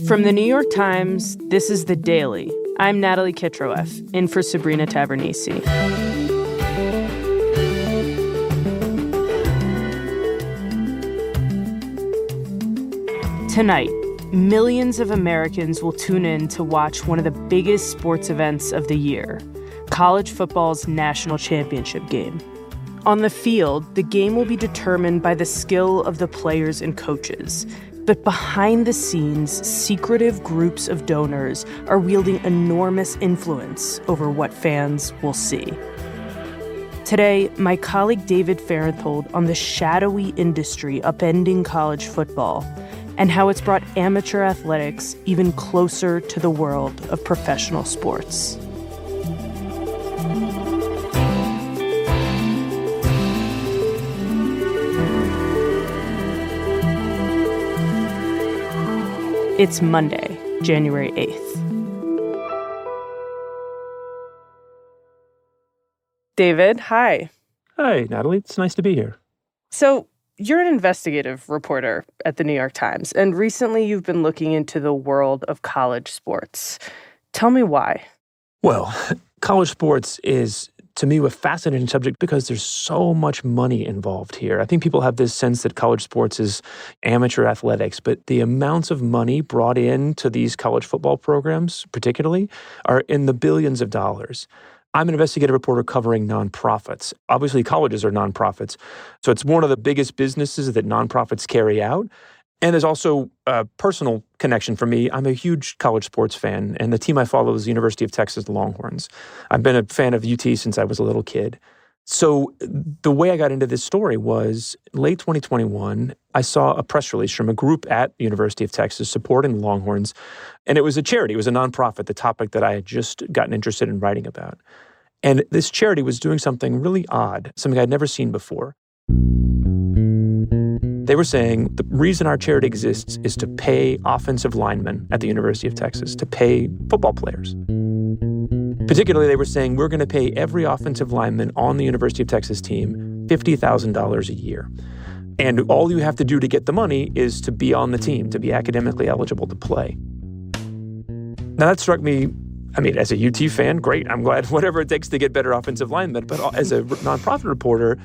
From the New York Times, this is The Daily. I'm Natalie Kitroeff, in for Sabrina Tavernisi. Tonight, millions of Americans will tune in to watch one of the biggest sports events of the year, college football's national championship game. On the field, the game will be determined by the skill of the players and coaches. But behind the scenes, secretive groups of donors are wielding enormous influence over what fans will see. Today, my colleague David Fahrenthold on the shadowy industry upending college football and how it's brought amateur athletics even closer to the world of professional sports. It's Monday, January 8th. David, hi. Hi, Natalie. It's nice to be here. So, you're an investigative reporter at the New York Times, and recently you've been looking into the world of college sports. Tell me why. Well, college sports is, to me, a fascinating subject because there's so much money involved here. I think people have this sense that college sports is amateur athletics, but the amounts of money brought into these college football programs, particularly, are in the billions of dollars. I'm an investigative reporter covering nonprofits. Obviously, colleges are nonprofits, so it's one of the biggest businesses that nonprofits carry out. And there's also a personal connection for me. I'm a huge college sports fan, and the team I follow is the University of Texas Longhorns. I've been a fan of UT since I was a little kid. So the way I got into this story was late 2021, I saw a press release from a group at the University of Texas supporting the Longhorns, and it was a charity. It was a nonprofit, the topic that I had just gotten interested in writing about. And this charity was doing something really odd, something I'd never seen before. They were saying the reason our charity exists is to pay offensive linemen at the University of Texas, to pay football players. Particularly, they were saying we're going to pay every offensive lineman on the University of Texas team $50,000 a year. And all you have to do to get the money is to be on the team, to be academically eligible to play. Now, that struck me, as a UT fan, great. I'm glad whatever it takes to get better offensive linemen. But as a nonprofit reporter,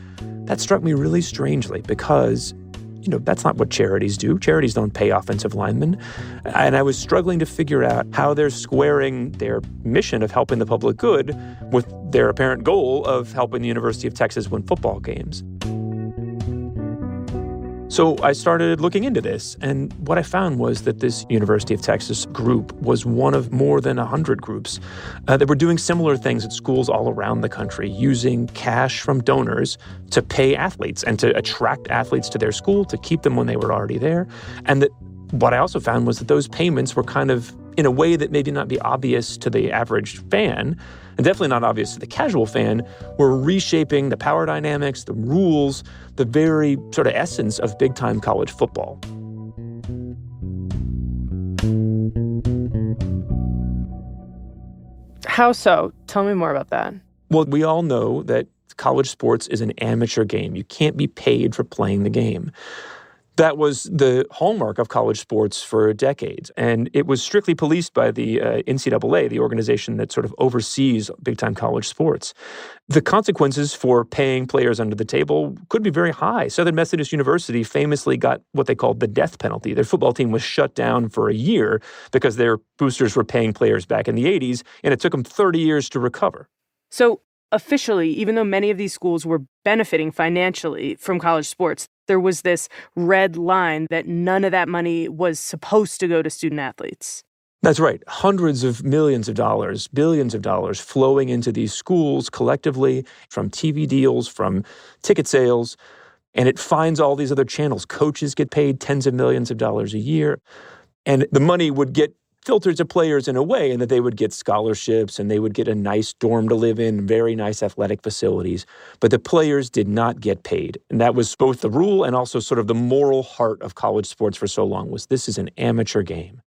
that struck me really strangely because that's not what charities do. Charities don't pay offensive linemen. And I was struggling to figure out how they're squaring their mission of helping the public good with their apparent goal of helping the University of Texas win football games. So I started looking into this, and what I found was that this University of Texas group was one of more than 100 groups that were doing similar things at schools all around the country, using cash from donors to pay athletes and to attract athletes to their school, to keep them when they were already there. And that what I also found was that those payments were kind of in a way that maybe not be obvious to the average fan, and definitely not obvious to the casual fan, were reshaping the power dynamics, the rules, the very sort of essence of big-time college football. How so? Tell me more about that. Well, we all know that college sports is an amateur game. You can't be paid for playing the game. That was the hallmark of college sports for decades, and it was strictly policed by the NCAA, the organization that sort of oversees big-time college sports. The consequences for paying players under the table could be very high. Southern Methodist University famously got what they called the death penalty. Their football team was shut down for a year because their boosters were paying players back in the 80s, and it took them 30 years to recover. So officially, even though many of these schools were benefiting financially from college sports, there was this red line that none of that money was supposed to go to student athletes. That's right. Hundreds of millions of dollars, billions of dollars flowing into these schools collectively from TV deals, from ticket sales, and it finds all these other channels. Coaches get paid tens of millions of dollars a year, and the money would get filtered to players in a way in that they would get scholarships and they would get a nice dorm to live in, very nice athletic facilities. But the players did not get paid. And that was both the rule and also sort of the moral heart of college sports for so long, was this is an amateur game.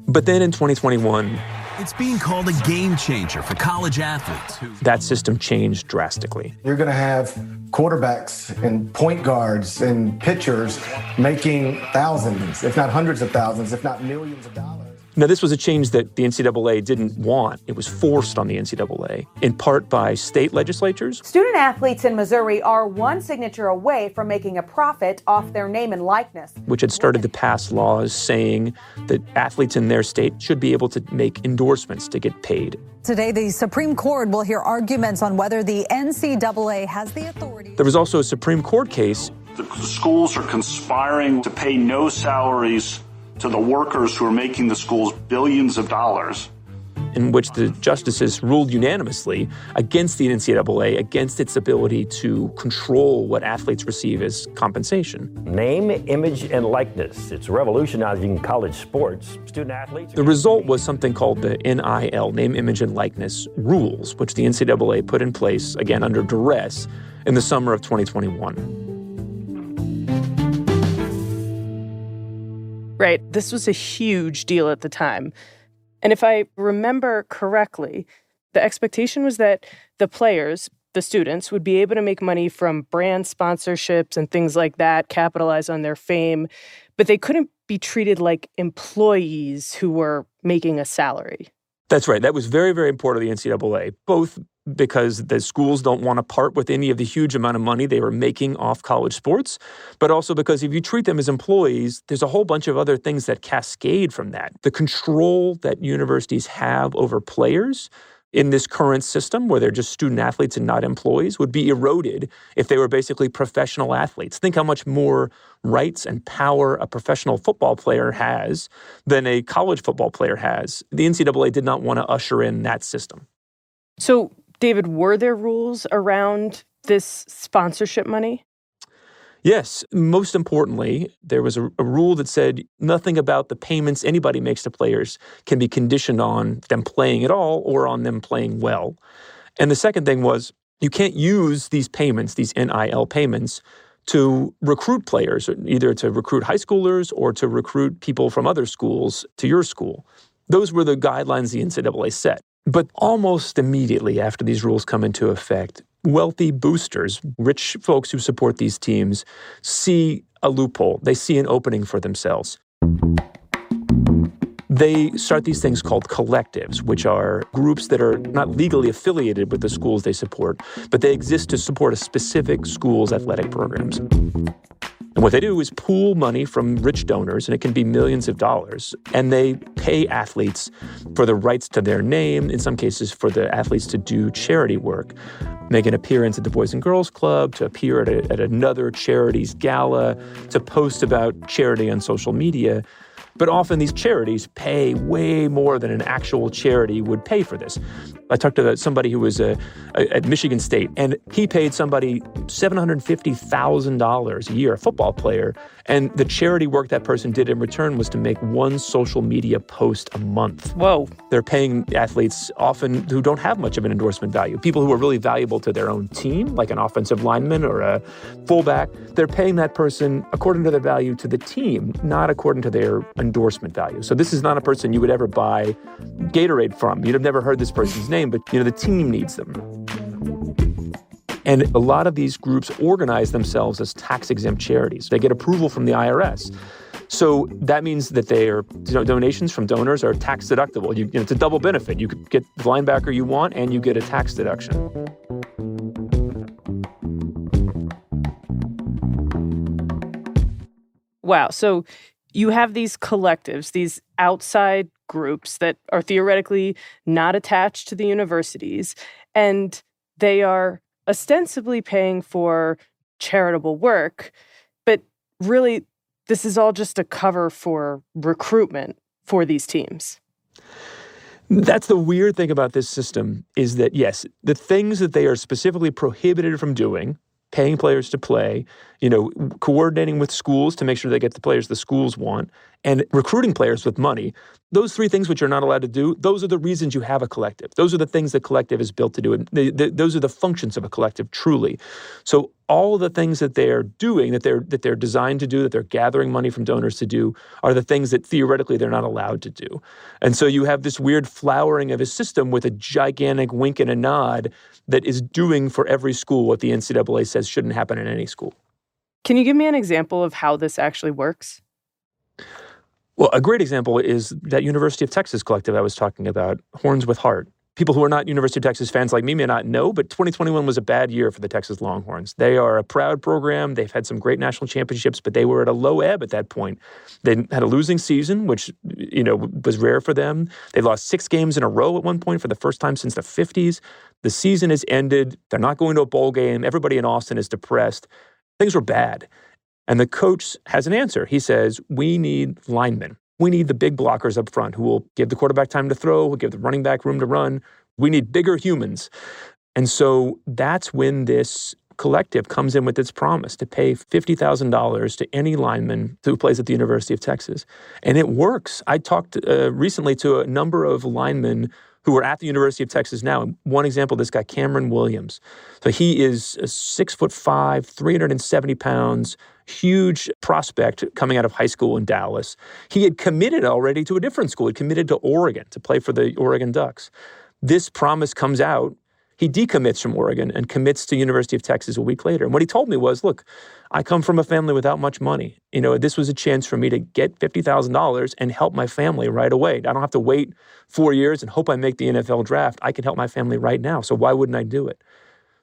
But then in 2021, It's being called a game changer for college athletes. That system changed drastically. You're going to have quarterbacks and point guards and pitchers making thousands, if not hundreds of thousands, if not millions of dollars. Now, this was a change that the NCAA didn't want. It was forced on the NCAA, in part by state legislatures. Student athletes in Missouri are one signature away from making a profit off their name and likeness, which had started to pass laws saying that athletes in their state should be able to make endorsements to get paid. Today, the Supreme Court will hear arguments on whether the NCAA has the authority. There was also a Supreme Court case. The schools are conspiring to pay no salaries to the workers who are making the schools billions of dollars, in which the justices ruled unanimously against the NCAA, against its ability to control what athletes receive as compensation. Name, image, and likeness. It's revolutionizing college sports. Student athletes. The result was something called the NIL, name, image, and likeness rules, which the NCAA put in place, again, under duress, in the summer of 2021. Right. This was a huge deal at the time. And if I remember correctly, the expectation was that the players, the students, would be able to make money from brand sponsorships and things like that, capitalize on their fame, but they couldn't be treated like employees who were making a salary. That's right. That was very, very important to the NCAA, both because the schools don't want to part with any of the huge amount of money they were making off college sports, but also because if you treat them as employees, there's a whole bunch of other things that cascade from that. The control that universities have over players in this current system, where they're just student athletes and not employees, would be eroded if they were basically professional athletes. Think how much more rights and power a professional football player has than a college football player has. The NCAA did not want to usher in that system. So, David, were there rules around this sponsorship money? Yes. Most importantly, there was a rule that said nothing about the payments anybody makes to players can be conditioned on them playing at all or on them playing well. And the second thing was you can't use these payments, these NIL payments, to recruit players, either to recruit high schoolers or to recruit people from other schools to your school. Those were the guidelines the NCAA set. But almost immediately after these rules come into effect, wealthy boosters, rich folks who support these teams, see a loophole. They see an opening for themselves. They start these things called collectives, which are groups that are not legally affiliated with the schools they support, but they exist to support a specific school's athletic programs. And what they do is pool money from rich donors, and it can be millions of dollars, and they pay athletes for the rights to their name, in some cases for the athletes to do charity work, make an appearance at the Boys and Girls Club, to appear at another charity's gala, to post about charity on social media. But often these charities pay way more than an actual charity would pay for this. I talked to somebody who was at Michigan State, and he paid somebody $750,000 a year, a football player, and the charity work that person did in return was to make one social media post a month. Whoa. They're paying athletes often who don't have much of an endorsement value, people who are really valuable to their own team, like an offensive lineman or a fullback. They're paying that person according to their value to the team, not according to their endorsement value. So this is not a person you would ever buy Gatorade from. You'd have never heard this person's name, but the team needs them. And a lot of these groups organize themselves as tax-exempt charities. They get approval from the IRS. So that means that their donations from donors are tax deductible. It's a double benefit. You could get the linebacker you want, and you get a tax deduction. Wow. So you have these collectives, these outside groups that are theoretically not attached to the universities, and they are ostensibly paying for charitable work, but really this is all just a cover for recruitment for these teams. That's the weird thing about this system is that, yes, the things that they are specifically prohibited from doing, paying players to play, coordinating with schools to make sure they get the players the schools want, and recruiting players with money, those three things which you're not allowed to do, those are the reasons you have a collective. Those are the things the collective is built to do. And those are the functions of a collective, truly. So all of the things that they're doing, that they're designed to do, that they're gathering money from donors to do, are the things that theoretically they're not allowed to do. And so you have this weird flowering of a system with a gigantic wink and a nod that is doing for every school what the NCAA says shouldn't happen in any school. Can you give me an example of how this actually works? Well, a great example is that University of Texas collective I was talking about, Horns with Heart. People who are not University of Texas fans like me may not know, but 2021 was a bad year for the Texas Longhorns. They are a proud program. They've had some great national championships, but they were at a low ebb at that point. They had a losing season, which, was rare for them. They lost 6 games in a row at one point for the first time since the 50s. The season has ended. They're not going to a bowl game. Everybody in Austin is depressed. Things were bad. And the coach has an answer. He says, we need linemen. We need the big blockers up front who will give the quarterback time to throw, will give the running back room to run. We need bigger humans. And so that's when this collective comes in with its promise to pay $50,000 to any lineman who plays at the University of Texas. And it works. I talked recently to a number of linemen who are at the University of Texas now. One example, this guy, Cameron Williams. So he is a 6'5", 370 pounds, huge prospect coming out of high school in Dallas. He had committed already to a different school. He committed to Oregon to play for the Oregon Ducks. This promise comes out. He decommits from Oregon and commits to University of Texas a week later. And what he told me was, look, I come from a family without much money. This was a chance for me to get $50,000 and help my family right away. I don't have to wait 4 years and hope I make the NFL draft. I can help my family right now. So why wouldn't I do it?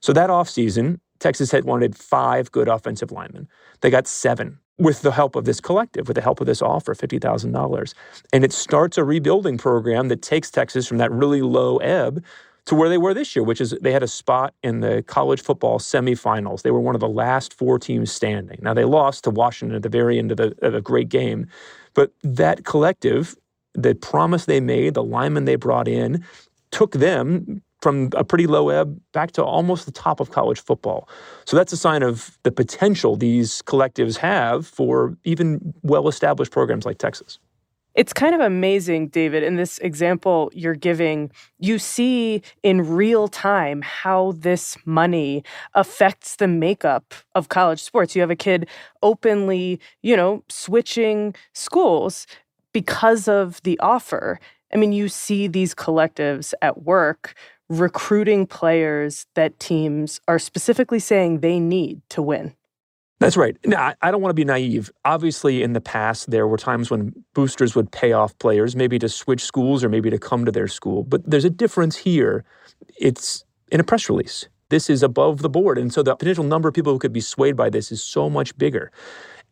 So that offseason, Texas had wanted 5 good offensive linemen. They got 7 with the help of this collective, with the help of this offer, $50,000. And it starts a rebuilding program that takes Texas from that really low ebb to where they were this year, which is they had a spot in the college football semifinals. They were one of the last 4 teams standing. Now, they lost to Washington at the very end of a great game. But that collective, the promise they made, the linemen they brought in, took them from a pretty low ebb back to almost the top of college football. So that's a sign of the potential these collectives have for even well-established programs like Texas. It's kind of amazing, David, in this example you're giving, you see in real time how this money affects the makeup of college sports. You have a kid openly, switching schools because of the offer. I mean, you see these collectives at work recruiting players that teams are specifically saying they need to win. That's right. Now, I don't want to be naive. Obviously, in the past, there were times when boosters would pay off players, maybe to switch schools or maybe to come to their school. But there's a difference here. It's in a press release. This is above the board. And so the potential number of people who could be swayed by this is so much bigger.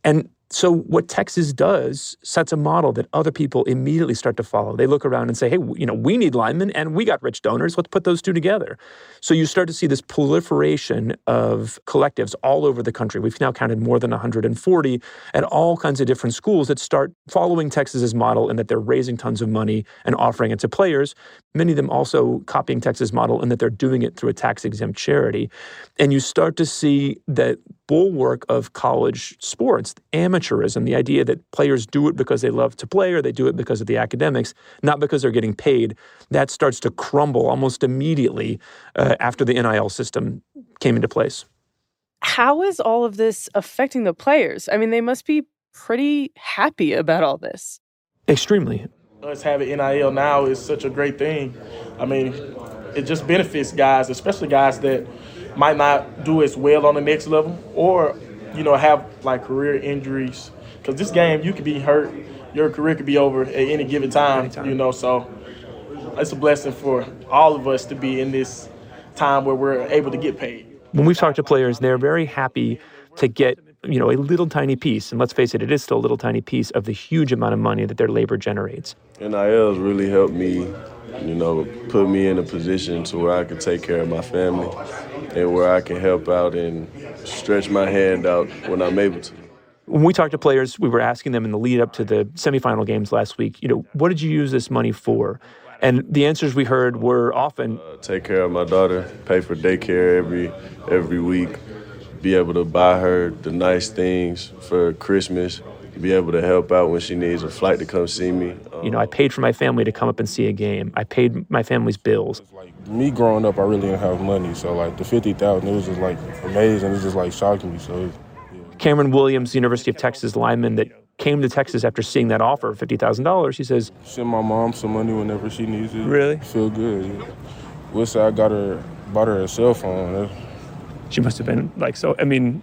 And so what Texas does sets a model that other people immediately start to follow. They look around and say, hey, we need linemen and we got rich donors. Let's put those two together. So you start to see this proliferation of collectives all over the country. We've now counted more than 140 at all kinds of different schools that start following Texas's model and that they're raising tons of money and offering it to players. Many of them also copying Texas' model and that they're doing it through a tax-exempt charity. And you start to see that bulwark of college sports, amateurism, the idea that players do it because they love to play or they do it because of the academics, not because they're getting paid, that starts to crumble almost immediately after the NIL system came into place. How is all of this affecting the players? I mean, they must be pretty happy about all this. Extremely. Us having NIL now is such a great thing. I mean, it just benefits guys, especially guys that might not do as well on the next level or, have like career injuries. Because this game, you could be hurt. Your career could be over at any given time, so it's a blessing for all of us to be in this time where we're able to get paid. When we've talked to players, they're very happy to get, a little tiny piece. And let's face it is still a little tiny piece of the huge amount of money that their labor generates. NIL has really helped me, put me in a position to where I can take care of my family and where I can help out and stretch my hand out when I'm able to. When we talked to players, we were asking them in the lead up to the semifinal games last week, what did you use this money for? And the answers we heard were often take care of my daughter, pay for daycare every week, be able to buy her the nice things for Christmas, be able to help out when she needs a flight to come see me. I paid for my family to come up and see a game. I paid my family's bills. Me growing up, I really didn't have money, so the $50,000, it was just amazing. It just shocking me. So, Cameron Williams, University of Texas lineman that came to Texas after seeing that offer of $50,000, he says, send my mom some money whenever she needs it. Really? Feel good. Yeah. Wish I bought her a cell phone. She must have been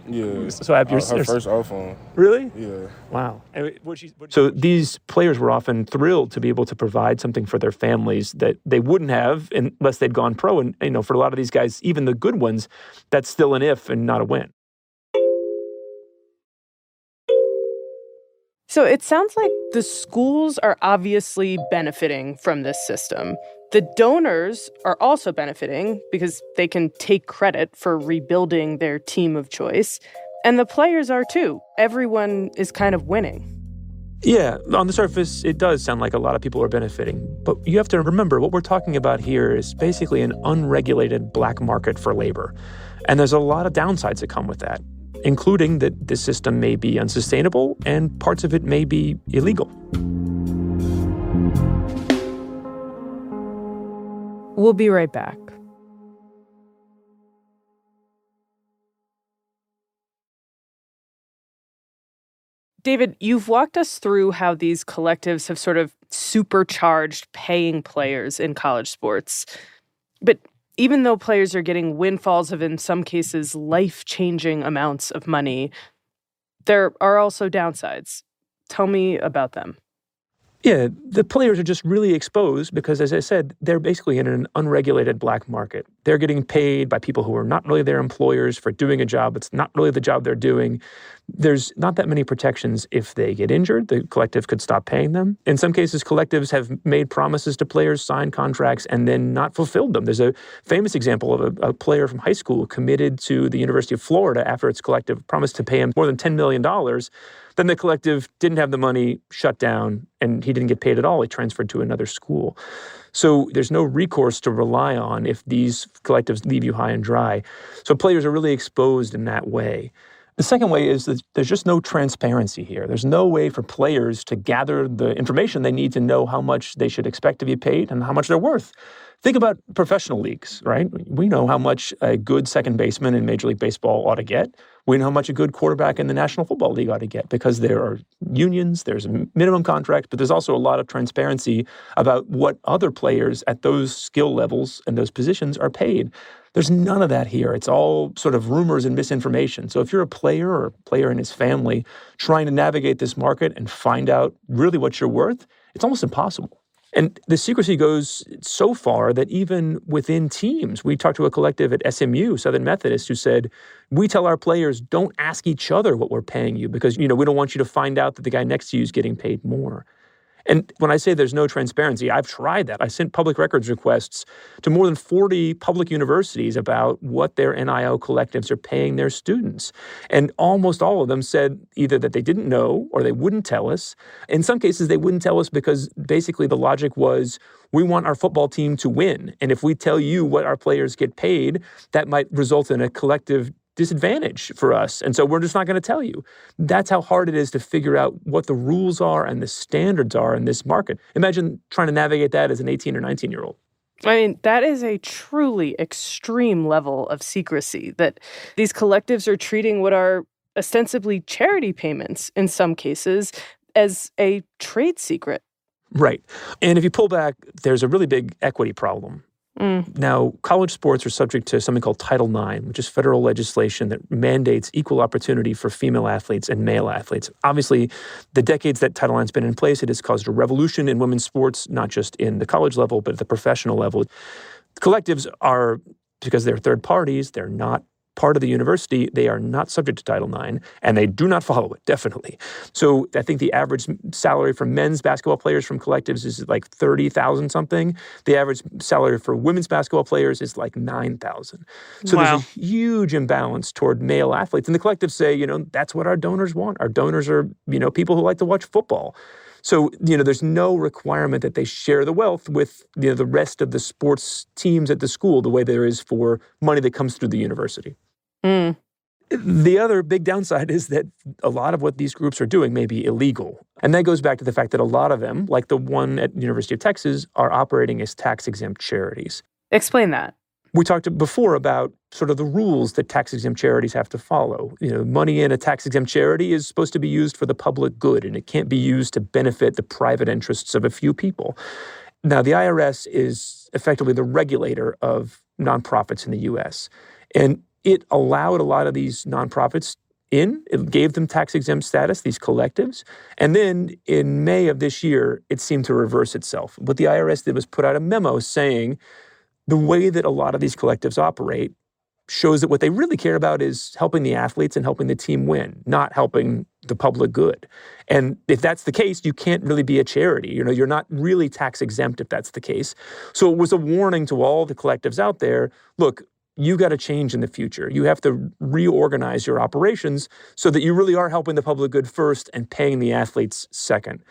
yeah. So happy. Her first iPhone. Really? Yeah. Wow. So these players were often thrilled to be able to provide something for their families that they wouldn't have unless they'd gone pro. And, for a lot of these guys, even the good ones, that's still an if and not a when. So it sounds like the schools are obviously benefiting from this system. The donors are also benefiting because they can take credit for rebuilding their team of choice. And the players are too. Everyone is kind of winning. Yeah, on the surface, it does sound like a lot of people are benefiting. But you have to remember, what we're talking about here is basically an unregulated black market for labor. And there's a lot of downsides that come with that, including that this system may be unsustainable and parts of it may be illegal. We'll be right back. David, you've walked us through how these collectives have sort of supercharged paying players in college sports. But even though players are getting windfalls of, in some cases, life-changing amounts of money, there are also downsides. Tell me about them. Yeah, the players are just really exposed because, as I said, they're basically in an unregulated black market. They're getting paid by people who are not really their employers for doing a job that's not really the job they're doing. There's not that many protections if they get injured. The collective could stop paying them. In some cases, collectives have made promises to players, signed contracts, and then not fulfilled them. There's a famous example of a player from high school committed to the University of Florida after its collective promised to pay him more than $10 million. Then the collective didn't have the money, shut down, and he didn't get paid at all. He transferred to another school. So there's no recourse to rely on if these collectives leave you high and dry. So players are really exposed in that way. The second way is that there's just no transparency here. There's no way for players to gather the information they need to know how much they should expect to be paid and how much they're worth. Think about professional leagues, right? We know how much a good second baseman in Major League Baseball ought to get. We know how much a good quarterback in the National Football League ought to get because there are unions, there's a minimum contract, but there's also a lot of transparency about what other players at those skill levels and those positions are paid. There's none of that here. It's all sort of rumors and misinformation. So if you're a player or a player and his family trying to navigate this market and find out really what you're worth, it's almost impossible. And the secrecy goes so far that even within teams, we talked to a collective at SMU, Southern Methodist, who said, we tell our players, don't ask each other what we're paying you because, we don't want you to find out that the guy next to you is getting paid more. And when I say there's no transparency, I've tried that. I sent public records requests to more than 40 public universities about what their NIL collectives are paying their students. And almost all of them said either that they didn't know or they wouldn't tell us. In some cases, they wouldn't tell us because basically the logic was, we want our football team to win. And if we tell you what our players get paid, that might result in a collective disadvantage for us. And so we're just not going to tell you. That's how hard it is to figure out what the rules are and the standards are in this market. Imagine trying to navigate that as an 18 or 19-year-old. I mean, that is a truly extreme level of secrecy that these collectives are treating what are ostensibly charity payments in some cases as a trade secret. Right. And if you pull back, there's a really big equity problem. Now, college sports are subject to something called Title IX, which is federal legislation that mandates equal opportunity for female athletes and male athletes. Obviously, the decades that Title IX has been in place, it has caused a revolution in women's sports, not just in the college level, but at the professional level. Collectives are, because they're third parties, they're not part of the university, they are not subject to Title IX, and they do not follow it, definitely. So I think the average salary for men's basketball players from collectives is like $30,000 something. The average salary for women's basketball players is like $9,000. So There's a huge imbalance toward male athletes. And the collectives say, that's what our donors want. Our donors are, people who like to watch football. So, there's no requirement that they share the wealth with, the rest of the sports teams at the school the way there is for money that comes through the university. The other big downside is that a lot of what these groups are doing may be illegal. And that goes back to the fact that a lot of them, like the one at the University of Texas, are operating as tax-exempt charities. Explain that. We talked before about sort of the rules that tax-exempt charities have to follow. Money in a tax-exempt charity is supposed to be used for the public good, and it can't be used to benefit the private interests of a few people. Now, the IRS is effectively the regulator of nonprofits in the U.S., and it allowed a lot of these nonprofits in. It gave them tax-exempt status, these collectives. And then in May of this year, it seemed to reverse itself. What the IRS did was put out a memo saying the way that a lot of these collectives operate shows that what they really care about is helping the athletes and helping the team win, not helping the public good. And if that's the case, you can't really be a charity. You're not really tax exempt if that's the case. So it was a warning to all the collectives out there. Look, you got to change in the future. You have to reorganize your operations so that you really are helping the public good first and paying the athletes second.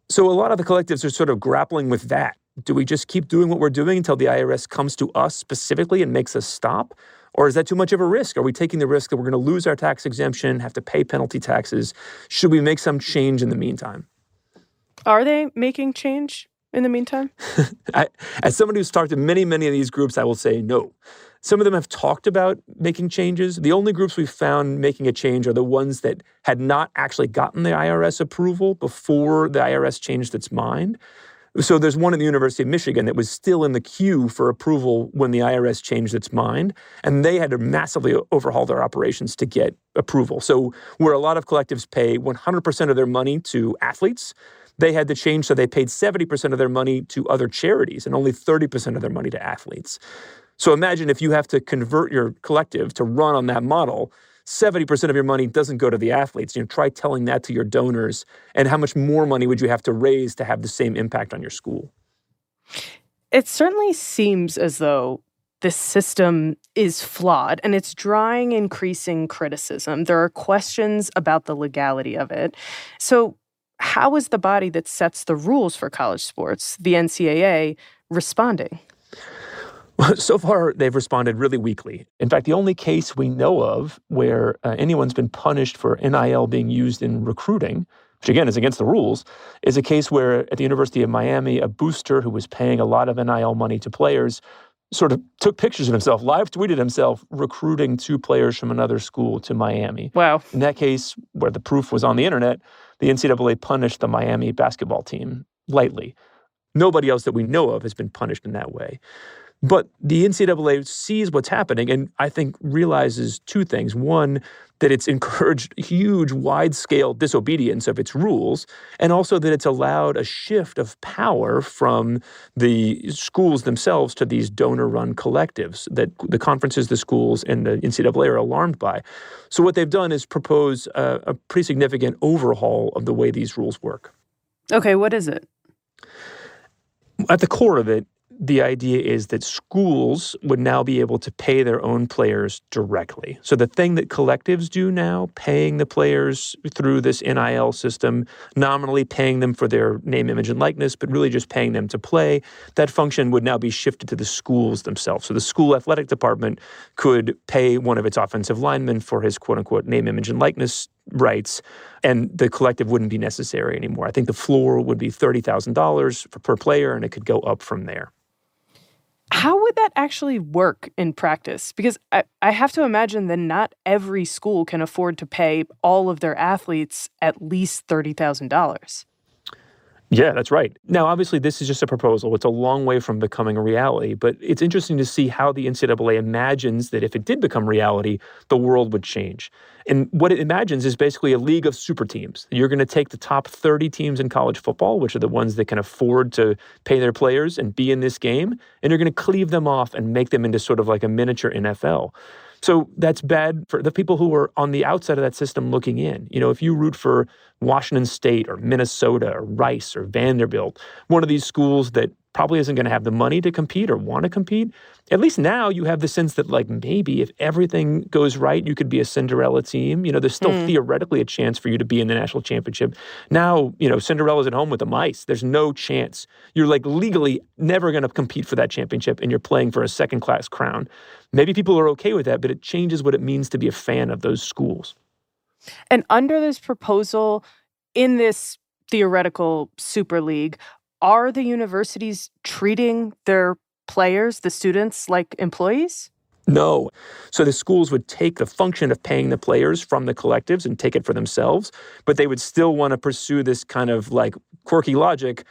So a lot of the collectives are sort of grappling with that. Do we just keep doing what we're doing until the IRS comes to us specifically and makes us stop? Or is that too much of a risk? Are we taking the risk that we're going to lose our tax exemption, have to pay penalty taxes? Should we make some change in the meantime? Are they making change in the meantime? As somebody who's talked to many, many of these groups, I will say no. Some of them have talked about making changes. The only groups we've found making a change are the ones that had not actually gotten the IRS approval before the IRS changed its mind. So there's one at the University of Michigan that was still in the queue for approval when the IRS changed its mind, and they had to massively overhaul their operations to get approval. So where a lot of collectives pay 100% of their money to athletes, they had to change so they paid 70% of their money to other charities and only 30% of their money to athletes. So imagine if you have to convert your collective to run on that model, 70% of your money doesn't go to the athletes. Try telling that to your donors, and how much more money would you have to raise to have the same impact on your school? It certainly seems as though this system is flawed, and it's drawing increasing criticism. There are questions about the legality of it. So how is the body that sets the rules for college sports, the NCAA, responding? So far, they've responded really weakly. In fact, the only case we know of where anyone's been punished for NIL being used in recruiting, which again is against the rules, is a case where at the University of Miami, a booster who was paying a lot of NIL money to players sort of took pictures of himself, live tweeted himself recruiting 2 players from another school to Miami. Wow. In that case, where the proof was on the internet, the NCAA punished the Miami basketball team lightly. Nobody else that we know of has been punished in that way. But the NCAA sees what's happening and I think realizes 2 things. One, that it's encouraged huge, wide-scale disobedience of its rules, and also that it's allowed a shift of power from the schools themselves to these donor-run collectives that the conferences, the schools, and the NCAA are alarmed by. So what they've done is propose a pretty significant overhaul of the way these rules work. Okay, what is it? At the core of it, the idea is that schools would now be able to pay their own players directly. So the thing that collectives do now, paying the players through this NIL system, nominally paying them for their name, image, and likeness, but really just paying them to play, that function would now be shifted to the schools themselves. So the school athletic department could pay one of its offensive linemen for his quote-unquote name, image, and likeness rights, and the collective wouldn't be necessary anymore. I think the floor would be $30,000 per player, and it could go up from there. How would that actually work in practice? Because I have to imagine that not every school can afford to pay all of their athletes at least $30,000. Yeah, that's right. Now, obviously, this is just a proposal. It's a long way from becoming a reality, but it's interesting to see how the NCAA imagines that if it did become reality, the world would change. And what it imagines is basically a league of super teams. You're going to take the top 30 teams in college football, which are the ones that can afford to pay their players and be in this game, and you're going to cleave them off and make them into sort of like a miniature NFL. So that's bad for the people who are on the outside of that system looking in. If you root for Washington State or Minnesota or Rice or Vanderbilt, one of these schools that probably isn't going to have the money to compete or want to compete. At least now you have the sense that, like, maybe if everything goes right, you could be a Cinderella team. There's still theoretically a chance for you to be in the national championship. Now, Cinderella's at home with the mice. There's no chance. You're, like, legally never going to compete for that championship, and you're playing for a second-class crown. Maybe people are okay with that, but it changes what it means to be a fan of those schools. And under this proposal, in this theoretical super league, are the universities treating their players, the students, like employees? No. So the schools would take the function of paying the players from the collectives and take it for themselves, but they would still want to pursue this kind of like quirky logic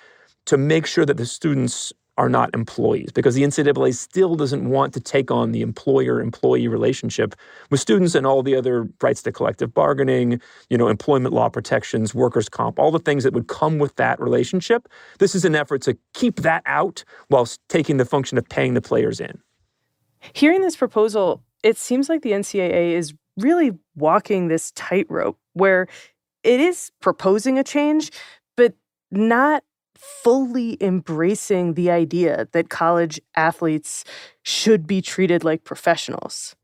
to make sure that the students are not employees, because the NCAA still doesn't want to take on the employer-employee relationship with students and all the other rights to collective bargaining, employment law protections, workers' comp, all the things that would come with that relationship. This is an effort to keep that out whilst taking the function of paying the players in. Hearing this proposal, it seems like the NCAA is really walking this tightrope where it is proposing a change, but not fully embracing the idea that college athletes should be treated like professionals.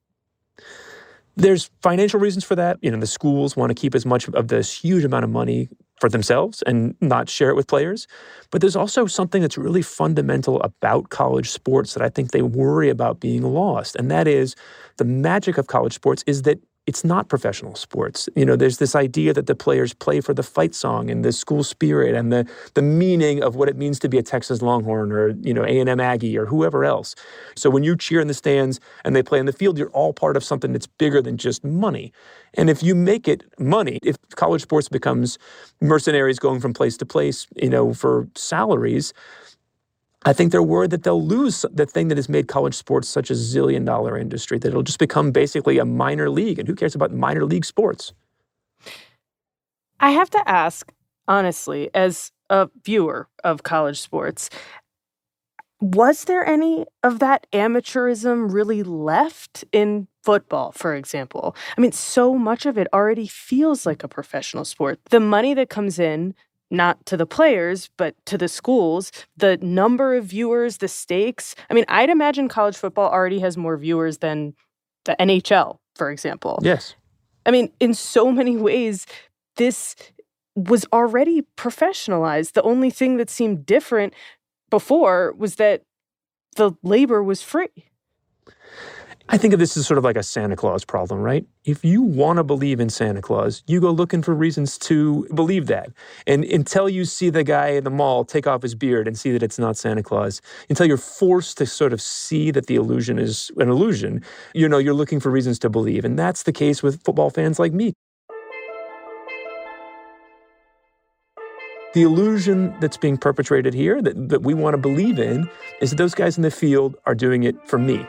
There's financial reasons for that. The schools want to keep as much of this huge amount of money for themselves and not share it with players. But there's also something that's really fundamental about college sports that I think they worry about being lost. And that is the magic of college sports is that it's not professional sports. There's this idea that the players play for the fight song and the school spirit and the meaning of what it means to be a Texas Longhorn or, A&M Aggie or whoever else. So when you cheer in the stands and they play in the field, you're all part of something that's bigger than just money. And if you make it money, if college sports becomes mercenaries going from place to place, for salaries, I think they're worried that they'll lose the thing that has made college sports such a zillion-dollar industry, that it'll just become basically a minor league. And who cares about minor league sports? I have to ask, honestly, as a viewer of college sports, was there any of that amateurism really left in football, for example? I mean, so much of it already feels like a professional sport. The money that comes in, not to the players, but to the schools, the number of viewers, the stakes. I mean, I'd imagine college football already has more viewers than the NHL, for example. Yes. I mean, in so many ways, this was already professionalized. The only thing that seemed different before was that the labor was free. I think of this as sort of like a Santa Claus problem, right? If you want to believe in Santa Claus, you go looking for reasons to believe that. And until you see the guy in the mall take off his beard and see that it's not Santa Claus, until you're forced to sort of see that the illusion is an illusion, you're looking for reasons to believe. And that's the case with football fans like me. The illusion that's being perpetrated here, that we want to believe in, is that those guys in the field are doing it for me.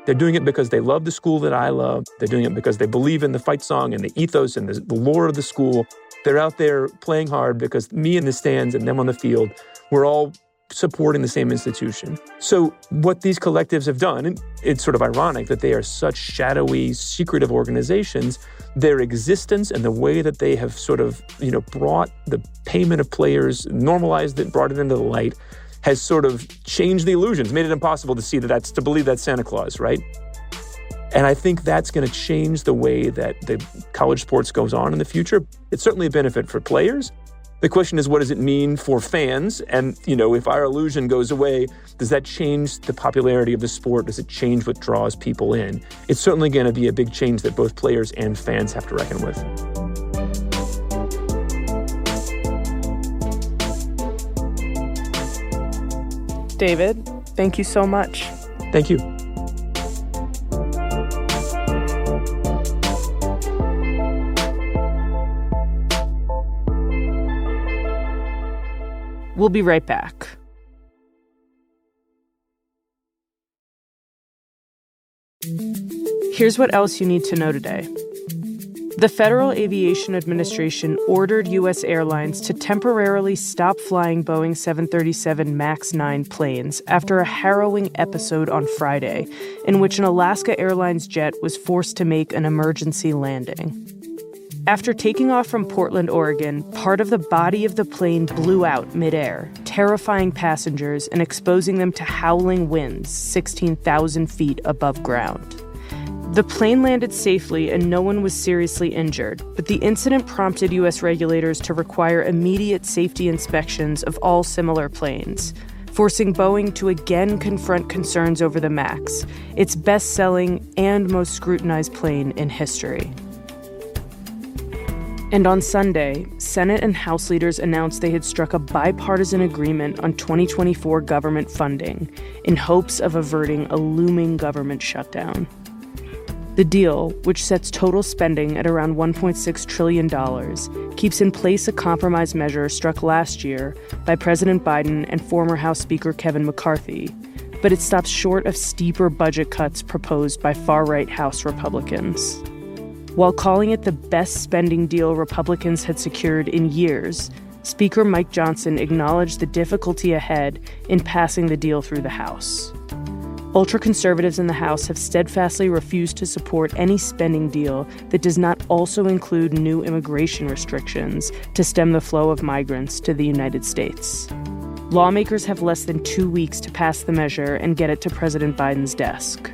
They're doing it because they love the school that I love. They're doing it because they believe in the fight song and the ethos and the lore of the school. They're out there playing hard because me in the stands and them on the field, we're all supporting the same institution. So what these collectives have done, and it's sort of ironic that they are such shadowy, secretive organizations, their existence and the way that they have sort of, brought the payment of players, normalized it, brought it into the light, has sort of changed the illusions, made it impossible to see to believe that's Santa Claus, right? And I think that's going to change the way that the college sports goes on in the future. It's certainly a benefit for players. The question is, what does it mean for fans? And, if our illusion goes away, does that change the popularity of the sport? Does it change what draws people in? It's certainly going to be a big change that both players and fans have to reckon with. David, thank you so much. Thank you. We'll be right back. Here's what else you need to know today. The Federal Aviation Administration ordered U.S. airlines to temporarily stop flying Boeing 737 MAX 9 planes after a harrowing episode on Friday in which an Alaska Airlines jet was forced to make an emergency landing. After taking off from Portland, Oregon, part of the body of the plane blew out midair, terrifying passengers and exposing them to howling winds 16,000 feet above ground. The plane landed safely and no one was seriously injured, but the incident prompted U.S. regulators to require immediate safety inspections of all similar planes, forcing Boeing to again confront concerns over the MAX, its best-selling and most scrutinized plane in history. And on Sunday, Senate and House leaders announced they had struck a bipartisan agreement on 2024 government funding in hopes of averting a looming government shutdown. The deal, which sets total spending at around $1.6 trillion, keeps in place a compromise measure struck last year by President Biden and former House Speaker Kevin McCarthy, but it stops short of steeper budget cuts proposed by far-right House Republicans. While calling it the best spending deal Republicans had secured in years, Speaker Mike Johnson acknowledged the difficulty ahead in passing the deal through the House. Ultra-conservatives in the House have steadfastly refused to support any spending deal that does not also include new immigration restrictions to stem the flow of migrants to the United States. Lawmakers have less than 2 weeks to pass the measure and get it to President Biden's desk.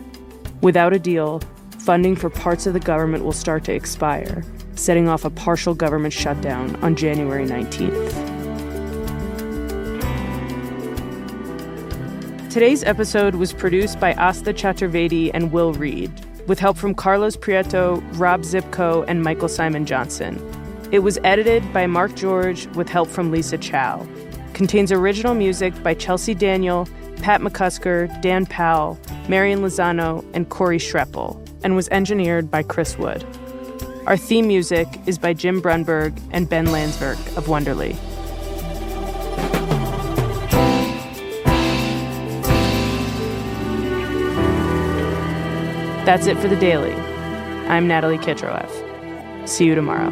Without a deal, funding for parts of the government will start to expire, setting off a partial government shutdown on January 19th. Today's episode was produced by Asta Chaturvedi and Will Reed, with help from Carlos Prieto, Rob Zipko, and Michael Simon Johnson. It was edited by Mark George with help from Lisa Chow. Contains original music by Chelsea Daniel, Pat McCusker, Dan Powell, Marian Lozano, and Corey Schreppel, and was engineered by Chris Wood. Our theme music is by Jim Brunberg and Ben Landsberg of Wonderly. That's it for The Daily. I'm Natalie Kitroev. See you tomorrow.